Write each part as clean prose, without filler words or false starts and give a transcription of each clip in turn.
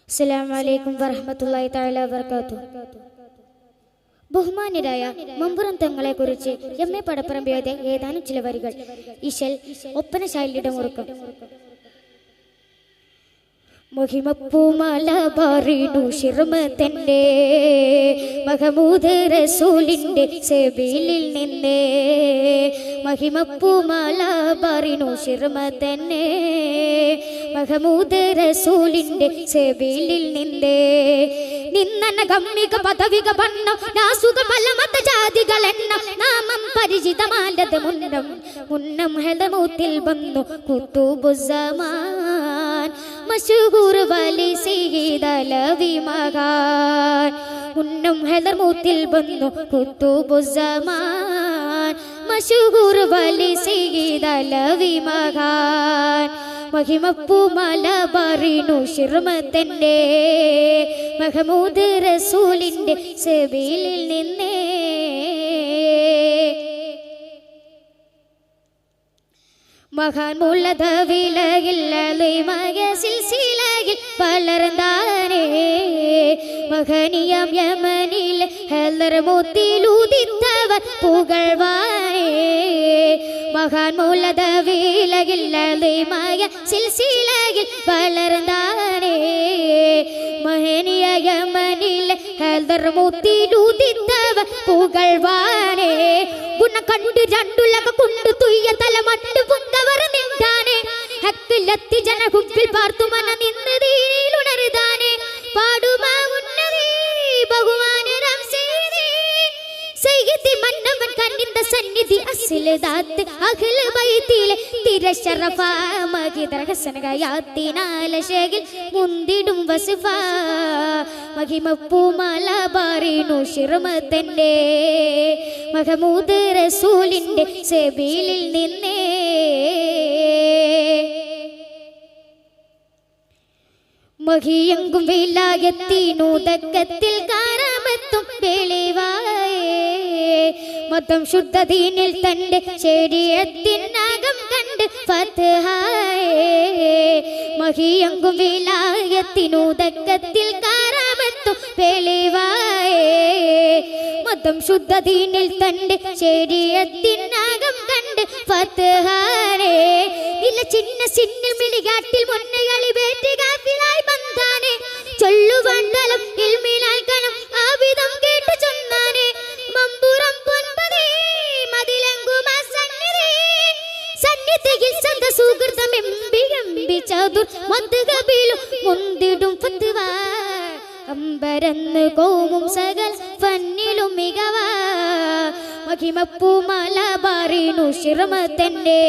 അസ്സലാമു അലൈക്കും വറഹ്മത്തുള്ളാഹി തആല വബറകാതുഹു. ബഹുമാന്യരായ മമ്പുറം തങ്ങളെ കുറിച്ച് എം.എ. പടപ്പറമ്പ് എഴുതിയ ഏതാനും ചില വരികൾ. ഇശൽ ഒപ്പന ശൈലിയുടെ മുറുക്കം. മുഹിമപ്പൂമലബാറിനു ശിർമതന്റെ മഹമൂദ് റസൂലിന്റെ സബീലിൽ നിന്നേ. മഹിമപ്പൂമലബാറിനു ശിർമതന്നെ മഹമൂദ് റസൂലിന്റെ സബീലിൽ നിന്നേ. നിന്നന ഗമ്മിക പദവിക ബണ്ണം നാസുക പല മത ജാതികളെണ്ണം നാമം പരിചിതമാലത് മുന്നം മുന്നം ഹെദമൂത്തിൽ വന്നു കുത്തുബുസ്സമാൻ മശൂർ വലി സയ്യിദലവി മകാൻ. മുന്നം ഹെദമൂത്തിൽ വന്നു കുത്തുബുസ്സമാൻ മശൂർ വലി സയ്യിദലവി മകാൻ. മഹിമപ്പൂമലബാറിനു ശിർമതന്റെ മഹമൂദ് റസൂലിന്റെ സബീലിൽ നിന്നേ. മഹാൻ മുള്ളത വിലകില്ലമയ സിൽസിലയിൽ വളർന്നാനേ. മഹനിയം യമനിലെ ഹലർമൂത്തിലുദിത്തവർ പുകഴ്വാനേ. മഹാൻ മുള്ളത വിലകില്ലമയ സിൽസിലയിൽ വളർന്നാനേ. മഹനിയ യമനിലെ ഹലർമൂത്തിലുദിത്തവർ പുകഴ്വാനേ. ഗുണ കണ്ടു രണ്ടുലക കൊണ്ടു തുയ്യ തലമട്ടു പൊന്തവർ നിന്താനേ. ഹക്കിലെത്തി ജനഹുക്കിൽ പാർത്തു മന നിന്ന് ദീനിലുണരുതാനേ. പാടുമാ ഉന്നതി ബഹുമാനം ചെയ്തേ സയ്യിദി മന്നവൻ കണ്ണിന്റെ സന്നിധി അസ്ൽ ദാത്ത് അഹ്ല ബൈത്തിലെ തിരശറഫ മഗിദർ ഹസനഗയാത്തിനാല ശേഖിൽ മുന്തിടും വസ്ഫ. മഹിമപ്പൂമലബാറിനു ശിർമതന്റെ മഹമൂദ് റസൂലിന്റെ സബീലിൽ നിന്നേ. മഹിയെങ്കും വിലായത്തിനുദക്കത്തിൽ കാരമത്തും വെളിവായേ. മതം ശുദ്ധ ദീനിൽ തന്റെ ശരീഅത്തിനകം കണ്ട് ഫത്ഹായേ. മഹിയെങ്കും വിലായത്തിനുദക്കത്തിൽ കാരമത്തും വെളിവായേ. മതം ശുദ്ധ ദീനിൽ തന്റെ ശരീഅത്തിനകം കണ്ട് ഫത്ഹായേ. ഇല്ല ചിന്ന സിന്നിൽ മിളികാട്ടിൽ മുന്നകളി വേറ്റ് കാഫിലായി ബന്ധാനേ. ചൊല്ലുവാൻ തലം ഇൽമിലാൽ കനം ആവിധം കേട്ട് ചൊന്നാനേ. മമ്പുറം പൊൻപതേ മതിലങ്കുമാ സന്നിധി സന്നിധിയിൽ സന്ത സുഹൃതം എമ്പി എമ്പി ചതുർ മദ്ഗബിലും മുന്തിടും ഫത്വ. അമ്പരന്ന് കോമും സകൽ ഫന്നിലും മികവ. മഹിമപ്പൂമലബാറിനു ശിർമതന്റെ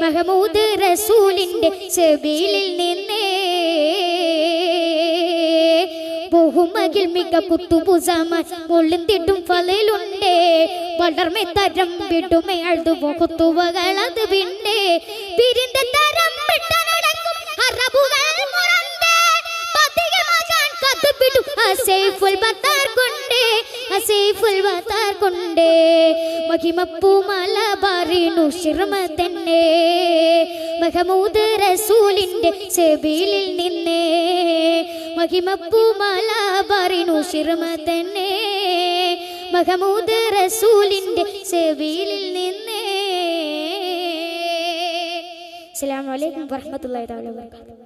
മഹമൂദ് റസൂലിന്റെ സബീലിൽ നിന്നേ. ബഹുമകിൽ മിക കുത്തുബുസ്സമാൻ മുള്ളിന്തിട്ടും ഫലയിലുണ്ടേ. വളർമെ തരം വിടുമേ അഴുതു കുത്തുവകളത് വിണ്ടേ. പിരിന്റെ തരം വിട്ട നടക്കും അറബുകൾ മുറന്തേ. പതിയെ മകാൻ കഥപിടും അസൈഫുൽ ബത്താർ കൊണ്ടേ അസൈഫുൽ ബത്താർ കൊണ്ടേ. മഹിമപ്പൂമലബാറിനു ശിർമതന്റെ മഹമൂദ് റസൂലിന്റെ സബീലിൽ നിന്നേ. മഹിമപ്പൂമലബാറിനു ശിർമതന്റെ മഹമൂദ് റസൂലിന്റെ സബീലിൽ നിന്നേ. അസ്സലാമു അലൈക്കും വറഹ്മത്തുള്ളാഹി തആല വബറകാതുഹു.